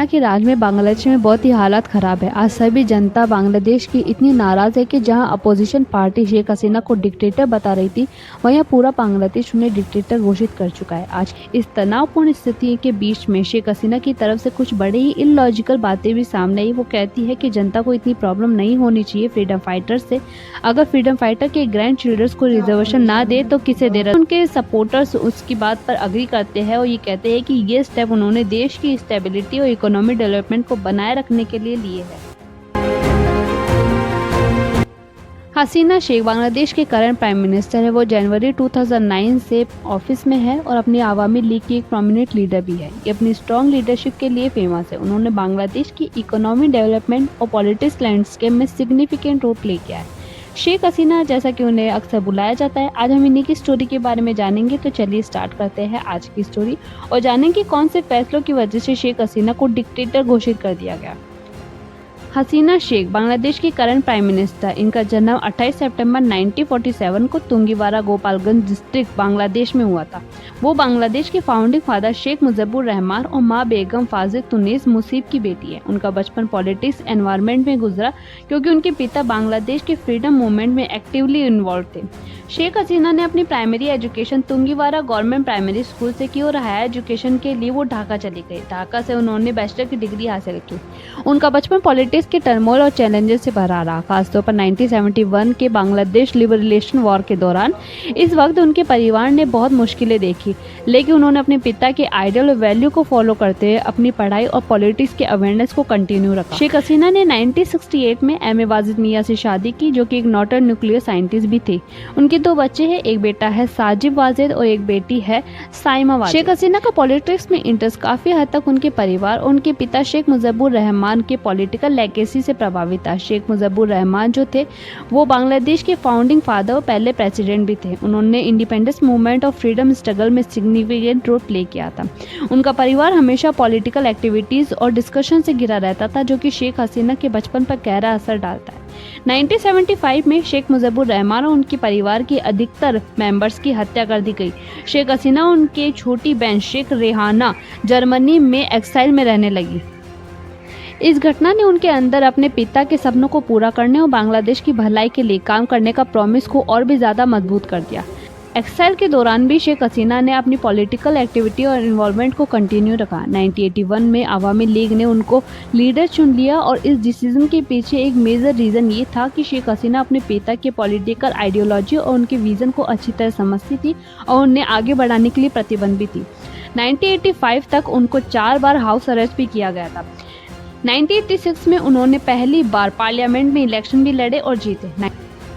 के राज में बांग्लादेश में बहुत ही हालात ख़राब है। आज सभी जनता बांग्लादेश की इतनी नाराज़ है कि जहां अपोजिशन पार्टी शेख हसीना को डिक्टेटर बता रही थी, वहीं पूरा बांग्लादेश उन्हें डिक्टेटर घोषित कर चुका है। आज इस तनावपूर्ण स्थिति के बीच में शेख हसीना की तरफ से कुछ बड़े ही इलॉजिकल बातें भी सामने आई। वो कहती है कि जनता को इतनी प्रॉब्लम नहीं होनी चाहिए फ्रीडम फाइटर से। अगर फ्रीडम फाइटर के ग्रैंड चिल्ड्रंस को रिजर्वेशन ना दे तो किसे दे रहा। उनके सपोर्टर्स उसकी बात पर अग्री करते हैं और ये कहते हैं कि ये स्टेप उन्होंने देश की स्टेबिलिटी और इकोनॉमिक डेवलपमेंट को बनाए रखने के लिए लिए हैं। हसीना शेख बांग्लादेश के करंट प्राइम मिनिस्टर है। वो जनवरी 2009 से ऑफिस में है और अपनी आवामी लीग की एक प्रोमिनेंट लीडर भी है। ये अपनी स्ट्रॉन्ग लीडरशिप के लिए फेमस है। उन्होंने बांग्लादेश की इकोनॉमिक डेवलपमेंट और पॉलिटिक्स लैंडस्केप में सिग्निफिकेंट रोल प्ले किया है। शेख हसीना, जैसा कि उन्हें अक्सर बुलाया जाता है, आज हम इन्हीं की स्टोरी के बारे में जानेंगे। तो चलिए स्टार्ट करते हैं आज की स्टोरी और जानेंगे कौन से फैसलों की वजह से शेख हसीना को डिक्टेटर घोषित कर दिया गया। हसीना शेख बांग्लादेश की करंट प्राइम मिनिस्टर। इनका जन्म 28 सितंबर 1947 को तुंगीवारा गोपालगंज डिस्ट्रिक्ट बांग्लादेश में हुआ था। वो बांग्लादेश के फाउंडिंग फादर शेख मुजीबुर रहमान और माँ बेगम फाजिल तुनीस मुसीब की बेटी है। उनका बचपन पॉलिटिक्स एनवायरनमेंट में गुजरा क्योंकि उनके पिता बांग्लादेश के फ्रीडम मूवमेंट में एक्टिवली इन्वॉल्व थे। शेख हसीना ने अपनी primary education Tungipara government primary school से की और हायर एजुकेशन के लिए वो ढाका चली गई। ढाका से उन्होंने बैचलर की डिग्री हासिल की। उनका बचपन पॉलिटिक्स के टर्मोल और चैलेंजेस से भरा रहा, खासतौर पर 1971 के बांग्लादेश लिबरेशन वॉर के दौरान। इस वक्त उनके परिवार ने बहुत मुश्किलें देखी, लेकिन उन्होंने अपने पिता के आइडियल और वैल्यू को फॉलो करते हुए अपनी पढ़ाई और पॉलिटिक्स के अवेयरनेस को कंटिन्यू रखा। शेख हसीना ने 1968 में एम ए वाजिद मियां से शादी की, जो कि एक नोटेड न्यूक्लियर साइंटिस्ट भी थे। उनके 2 बच्चे हैं, एक बेटा है साजिब वाजिद और एक बेटी है साइमा वाजिद। शेख हसीना का पॉलिटिक्स में इंटरेस्ट काफी हद तक उनके परिवार और उनके पिता शेख मुजीबुर रहमान के पॉलिटिकल लेगेसी से प्रभावित था। शेख मुजीबुर रहमान जो थे वो बांग्लादेश के फाउंडिंग फादर और पहले प्रेसिडेंट भी थे। उन्होंने इंडिपेंडेंस मूवमेंट और फ्रीडम स्ट्रगल में सिग्निफिकेंट रोल प्ले किया था। उनका परिवार हमेशा पॉलिटिकल एक्टिविटीज और डिस्कशन से घिरा रहता था, जो कि शेख हसीना के बचपन पर गहरा असर डालता है। 1975 में शेख मुजीबुर रहमान और उनके परिवार के अधिकतर मेंबर्स की हत्या कर दी गई। शेख हसीना और उनके छोटी बहन शेख रेहाना जर्मनी में एक्साइल में रहने लगी। इस घटना ने उनके अंदर अपने पिता के सपनों को पूरा करने और बांग्लादेश की भलाई के लिए काम करने का प्रॉमिस को और भी ज़्यादा मजबूत कर दिया। एक्साइल के दौरान भी शेख हसीना ने अपनी पॉलिटिकल एक्टिविटी और इन्वॉल्वमेंट को कंटिन्यू रखा। 1981 में आवामी लीग ने उनको लीडर चुन लिया और इस डिसीजन के पीछे एक मेजर रीज़न ये था कि शेख हसीना अपने पिता के पॉलिटिकल आइडियोलॉजी और उनके विज़न को अच्छी तरह समझती थी और उन्हें आगे बढ़ाने के लिए प्रतिबंधित थी। 1985 तक उनको 4 बार हाउस अरेस्ट भी किया गया था। 1986 में उन्होंने पहली बार पार्लियामेंट में इलेक्शन भी लड़े और जीते।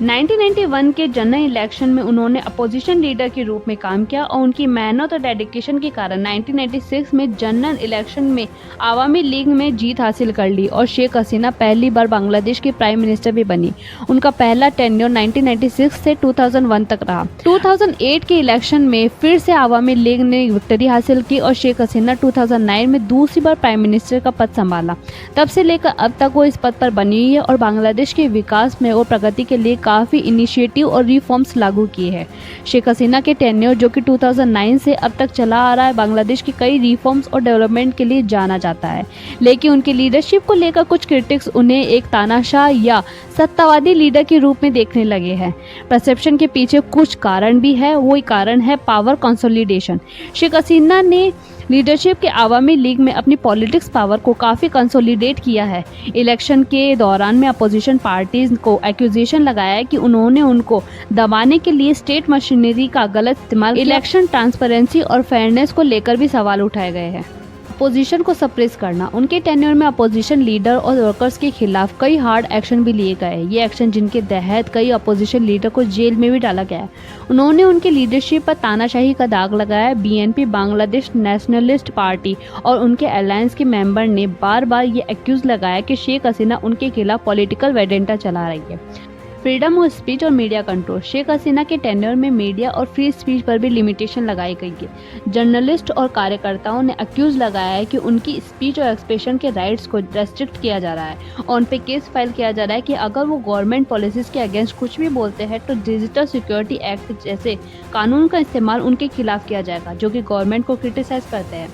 1991 के जनरल इलेक्शन में उन्होंने अपोजिशन लीडर के रूप में काम किया और उनकी मेहनत और डेडिकेशन के कारण 1996 में जनरल इलेक्शन में आवामी लीग में जीत हासिल कर ली और शेख हसीना पहली बार बांग्लादेश की प्राइम मिनिस्टर भी बनी। उनका पहला टेन्योर 1996 से 2001 तक रहा। 2008 के इलेक्शन में फिर से आवामी लीग ने विक्ट्री हासिल की और शेख हसीना 2009 में दूसरी बार प्राइम मिनिस्टर का पद संभाला। तब से लेकर अब तक वो इस पद पर बनी हुई है और बांग्लादेश के विकास में और प्रगति के लिए काफ़ी इनिशिएटिव और रिफॉर्म्स लागू किए हैं। शेख हसीना के टेन्योर, जो कि 2009 से अब तक चला आ रहा है, बांग्लादेश की कई रिफॉर्म्स और डेवलपमेंट के लिए जाना जाता है, लेकिन उनकी लीडरशिप को लेकर कुछ क्रिटिक्स उन्हें एक तानाशाह या सत्तावादी लीडर के रूप में देखने लगे हैं। परसेप्शन के पीछे कुछ कारण भी है, वही कारण है पावर कंसोलिडेशन। शेख हसीना ने लीडरशिप के आवामी लीग में अपनी पॉलिटिक्स पावर को काफ़ी कंसोलिडेट किया है। इलेक्शन के दौरान में अपोजिशन पार्टीज को एक्यूजेशन लगाया है कि उन्होंने उनको दबाने के लिए स्टेट मशीनरी का गलत इस्तेमाल। इलेक्शन ट्रांसपेरेंसी और फेयरनेस को लेकर भी सवाल उठाए गए हैं। अपोजिशन को सप्रेस करना। उनके टेन्योर में अपोजिशन लीडर और वर्कर्स के खिलाफ कई हार्ड एक्शन भी लिए गए। ये एक्शन जिनके तहत कई अपोजिशन लीडर को जेल में भी डाला गया है। उन्होंने उनके लीडरशिप पर तानाशाही का दाग लगाया। बीएनपी बांग्लादेश नेशनलिस्ट पार्टी और उनके अलायंस के मेंबर ने बार बार ये एक्यूज लगाया कि शेख हसीना उनके खिलाफ पॉलिटिकल वेडेंटा चला रही है। फ्रीडम ऑफ स्पीच और मीडिया कंट्रोल। शेख हसीना के टेन्योर में मीडिया और फ्री स्पीच पर भी लिमिटेशन लगाई गई है। जर्नलिस्ट और कार्यकर्ताओं ने अक्यूज लगाया है कि उनकी स्पीच और एक्सप्रेशन के राइट्स को रेस्ट्रिक्ट किया जा रहा है और उन पर केस फाइल किया जा रहा है कि अगर वो गवर्नमेंट पॉलिसीज के अगेंस्ट कुछ भी बोलते हैं तो डिजिटल सिक्योरिटी एक्ट जैसे कानून का इस्तेमाल उनके खिलाफ किया जाएगा, जो कि गवर्नमेंट को क्रिटिसाइज करते हैं।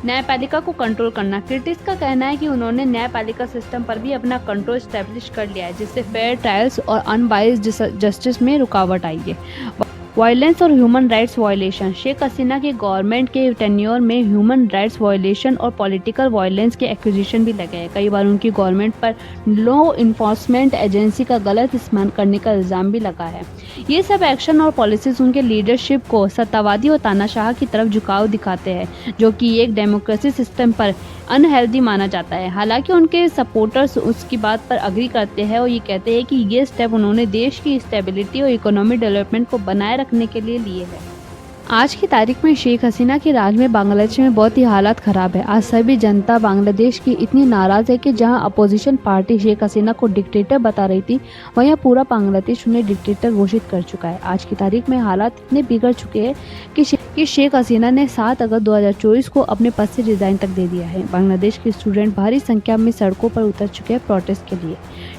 न्यायपालिका को कंट्रोल करना। क्रिटिक्स का कहना है कि उन्होंने न्यायपालिका सिस्टम पर भी अपना कंट्रोल स्टैब्लिश कर लिया है, जिससे फेयर ट्रायल्स और अनबाइस्ड जस्टिस में रुकावट आई है। वायलेंस और human rights violation. Sheikh Hasina के गवर्नमेंट के टेन्योर में ह्यूमन राइट्स वायलेशन और पॉलिटिकल वायलेंस के एक्यूजेशन भी लगे हैं। कई बार उनकी गवर्नमेंट पर लॉ इन्फोर्समेंट एजेंसी का गलत इस्तेमाल करने का इल्ज़ाम भी लगा है। ये सब एक्शन और पॉलिसीज उनके लीडरशिप को सत्तावादी और तानाशाह की तरफ झुकाव दिखाते हैं, जो कि एक डेमोक्रेसी सिस्टम पर अनहेल्दी माना जाता है। हालांकि उनके सपोर्टर्स उसकी बात पर अग्री करते हैं और ये कहते हैं कि ये स्टेप उन्होंने देश की स्टेबिलिटी और इकोनॉमिक डेवलपमेंट को बनाए रखने के लिए लिए हैं। आज की तारीख में शेख हसीना के राज में बांग्लादेश में बहुत ही हालात ख़राब है। आज सभी जनता बांग्लादेश की इतनी नाराज़ है कि जहां अपोजिशन पार्टी शेख हसीना को डिक्टेटर बता रही थी, वहीं पूरा बांग्लादेश उन्हें डिक्टेटर घोषित कर चुका है। आज की तारीख में हालात इतने बिगड़ चुके हैं कि शेख हसीना ने 7 अगस्त 2024 को अपने पद से रिजाइन तक दे दिया है। बांग्लादेश के स्टूडेंट भारी संख्या में सड़कों पर उतर चुके हैं प्रोटेस्ट के लिए।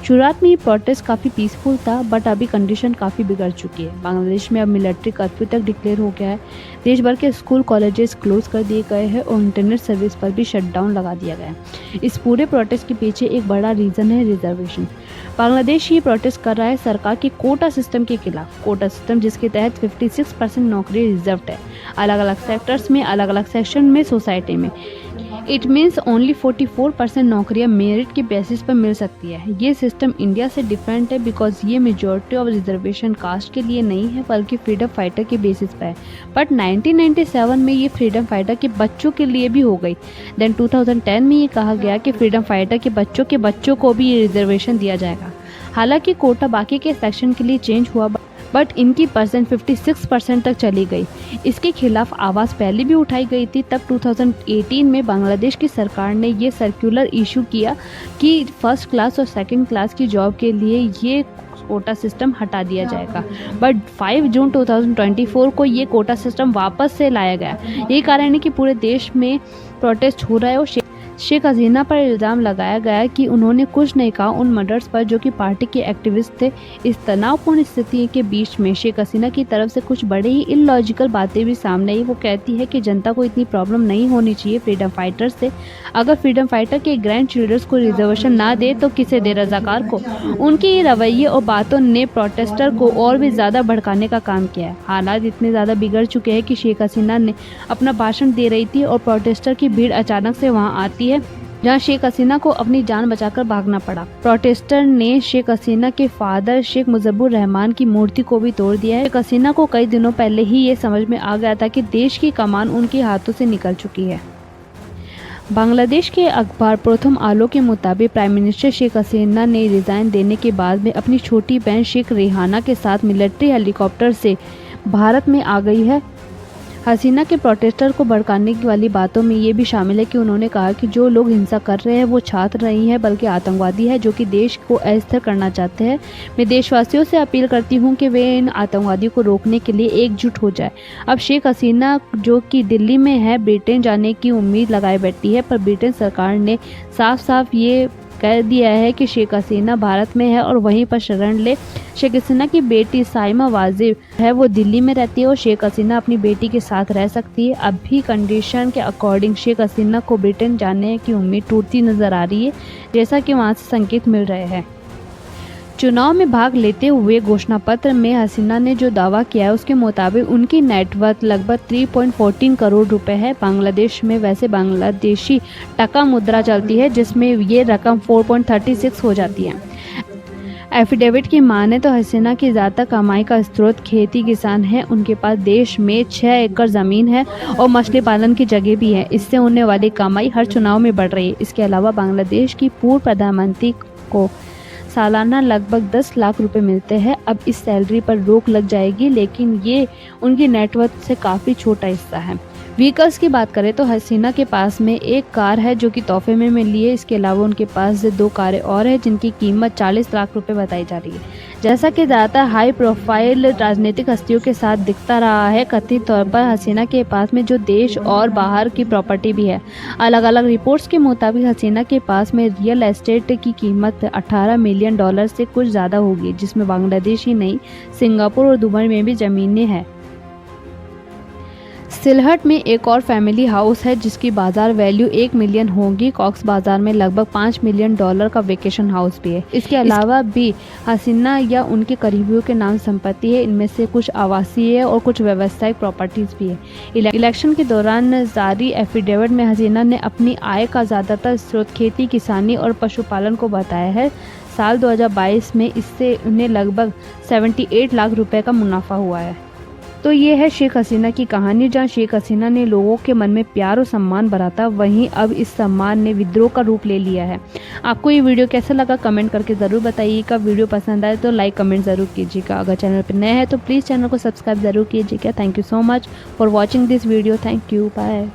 शुरुआत में ये प्रोटेस्ट काफ़ी पीसफुल था, बट अभी कंडीशन काफ़ी बिगड़ चुकी है। बांग्लादेश में अब मिलिट्री कर्फ्यू तक डिक्लेयर हो गया है। देश भर के स्कूल कॉलेजेस क्लोज कर दिए गए हैं और इंटरनेट सर्विस पर भी शटडाउन लगा दिया गया है। इस पूरे प्रोटेस्ट के पीछे एक बड़ा रीज़न है रिजर्वेशन। बांग्लादेश ये प्रोटेस्ट कर रहा है सरकार के कोटा सिस्टम के खिलाफ। कोटा सिस्टम जिसके तहत 56% नौकरी रिजर्व्ड है, अलग अलग सेक्टर्स में, अलग अलग सेक्शन में, सोसाइटी में। इट मीन्स ओनली 44% नौकरियां मेरिट के बेसिस पर मिल सकती है। ये सिस्टम इंडिया से डिफरेंट है बिकॉज ये मेजॉरिटी ऑफ रिजर्वेशन कास्ट के लिए नहीं है, बल्कि फ्रीडम फाइटर के बेसिस पर है। बट 1997 में ये फ्रीडम फाइटर के बच्चों के लिए भी हो गई। देन 2010 में ये कहा गया कि फ्रीडम फाइटर के बच्चों को भी ये रिजर्वेशन दिया जाएगा। हालांकि कोटा बाकी के सेक्शन के लिए चेंज हुआ, बट इनकी परसेंट 56% तक चली गई। इसके खिलाफ आवाज़ पहले भी उठाई गई थी। तब 2018 में बांग्लादेश की सरकार ने ये सर्कुलर इशू किया कि फर्स्ट क्लास और सेकंड क्लास की जॉब के लिए ये कोटा सिस्टम हटा दिया जाएगा। बट 5 जून 2024 को ये कोटा सिस्टम वापस से लाया गया। यही कारण है कि पूरे देश में प्रोटेस्ट हो रहा है और शेख हसीना पर इल्ज़ाम लगाया गया कि उन्होंने कुछ नहीं कहा उन मर्डर्स पर जो कि पार्टी के एक्टिविस्ट थे। इस तनावपूर्ण स्थिति के बीच में शेख हसीना की तरफ से कुछ बड़े ही इलॉजिकल बातें भी सामने आई। वो कहती है कि जनता को इतनी प्रॉब्लम नहीं होनी चाहिए फ्रीडम फाइटर से। अगर फ्रीडम फाइटर के ग्रैंड चिल्ड्रंस को रिजर्वेशन ना दे तो किसे दे, रजाकार को। उनके ये रवैये और बातों ने प्रोटेस्टर को और भी ज़्यादा भड़काने का काम किया है। हालात इतने ज़्यादा बिगड़ चुके हैं कि शेख हसीना ने अपना भाषण दे रही थी और प्रोटेस्टर की भीड़ अचानक से वहाँ आती है, जहां शेख हसीना को अपनी जान बचाकर भागना पड़ा। प्रोटेस्टर ने शेख हसीना के फादर शेख मुजीबुर रहमान की मूर्ति को भी तोड़ दिया है। शेख हसीना को कई दिनों पहले ही ये समझ में आ गया था कि देश की कमान उनके हाथों से निकल चुकी है। बांग्लादेश के अखबार प्रथम आलो के मुताबिक प्राइम मिनिस्टर शेख हसीना ने रिजाइन देने के बाद में अपनी छोटी बहन शेख रेहाना के साथ मिलिट्री हेलीकॉप्टर से भारत में आ गई है। हसीना के प्रोटेस्टर को भड़काने वाली बातों में ये भी शामिल है कि उन्होंने कहा कि जो लोग हिंसा कर रहे हैं वो छात्र नहीं है बल्कि आतंकवादी है जो कि देश को अस्थिर करना चाहते हैं। मैं देशवासियों से अपील करती हूँ कि वे इन आतंकवादियों को रोकने के लिए एकजुट हो जाए। अब शेख हसीना जो कि दिल्ली में है, ब्रिटेन जाने की उम्मीद लगाए बैठी है, पर ब्रिटेन सरकार ने साफ साफ ये कह दिया है कि शेख हसीना भारत में है और वहीं पर शरण ले। शेख हसीना की बेटी साइमा वाजिब है, वो दिल्ली में रहती है और शेख हसीना अपनी बेटी के साथ रह सकती है। अब भी कंडीशन के अकॉर्डिंग शेख हसीना को ब्रिटेन जाने की उम्मीद टूटती नजर आ रही है, जैसा कि वहां से संकेत मिल रहे हैं। चुनाव में भाग लेते हुए घोषणा पत्र में हसीना ने जो दावा किया है उसके मुताबिक उनकी नेटवर्थ लगभग 3.14 करोड़ रुपए है। बांग्लादेश में वैसे बांग्लादेशी टका मुद्रा चलती है जिसमें ये रकम 4.36 हो जाती है। एफिडेविट की माने तो हसीना की ज़्यादा कमाई का स्रोत खेती किसान है। उनके पास देश में 6 एकड़ ज़मीन है और मछली पालन की जगह भी है। इससे होने वाली कमाई हर चुनाव में बढ़ रही है। इसके अलावा बांग्लादेश की पूर्व प्रधानमंत्री को सालाना लगभग 10 लाख रुपए मिलते हैं। अब इस सैलरी पर रोक लग जाएगी, लेकिन ये उनकी नेटवर्थ से काफ़ी छोटा हिस्सा है। व्हीकल्स की बात करें तो हसीना के पास में एक कार है जो कि तोहफे में मिली है। इसके अलावा उनके पास 2 कारें और हैं जिनकी कीमत 40 लाख रुपए बताई जा रही है। जैसा कि ज़्यादातर हाई प्रोफाइल राजनीतिक हस्तियों के साथ दिखता रहा है, कथित तौर पर हसीना के पास में जो देश और बाहर की प्रॉपर्टी भी है। अलग अलग रिपोर्ट्स के मुताबिक हसीना के पास में रियल एस्टेट की कीमत $18 मिलियन से कुछ ज़्यादा होगी, जिसमें बांग्लादेश ही नहीं सिंगापुर और दुबई में भी ज़मीनें हैं। सिलहट में एक और फैमिली हाउस है जिसकी बाजार वैल्यू 1 मिलियन होगी। कॉक्स बाजार में लगभग $5 मिलियन का वेकेशन हाउस भी है। इसके अलावा भी हसीना या उनके करीबियों के नाम संपत्ति है। इनमें से कुछ आवासीय और कुछ व्यावसायिक प्रॉपर्टीज भी है। इलेक्शन के दौरान जारी एफिडेविट में हसीना ने अपनी आय का ज़्यादातर स्रोत खेती, किसानी और पशुपालन को बताया है। साल 2022 में इससे उन्हें लगभग 78 लाख रुपए का मुनाफा हुआ है। तो ये है शेख हसीना की कहानी, जहां शेख हसीना ने लोगों के मन में प्यार और सम्मान भरा था, वहीं अब इस सम्मान ने विद्रोह का रूप ले लिया है। आपको ये वीडियो कैसा लगा कमेंट करके ज़रूर बताइएगा। वीडियो पसंद आए तो लाइक कमेंट ज़रूर कीजिएगा। अगर चैनल पर नए हैं तो प्लीज़ चैनल को सब्सक्राइब ज़रूर कीजिएगा। Thank you so much for watching this video. Thank you, bye.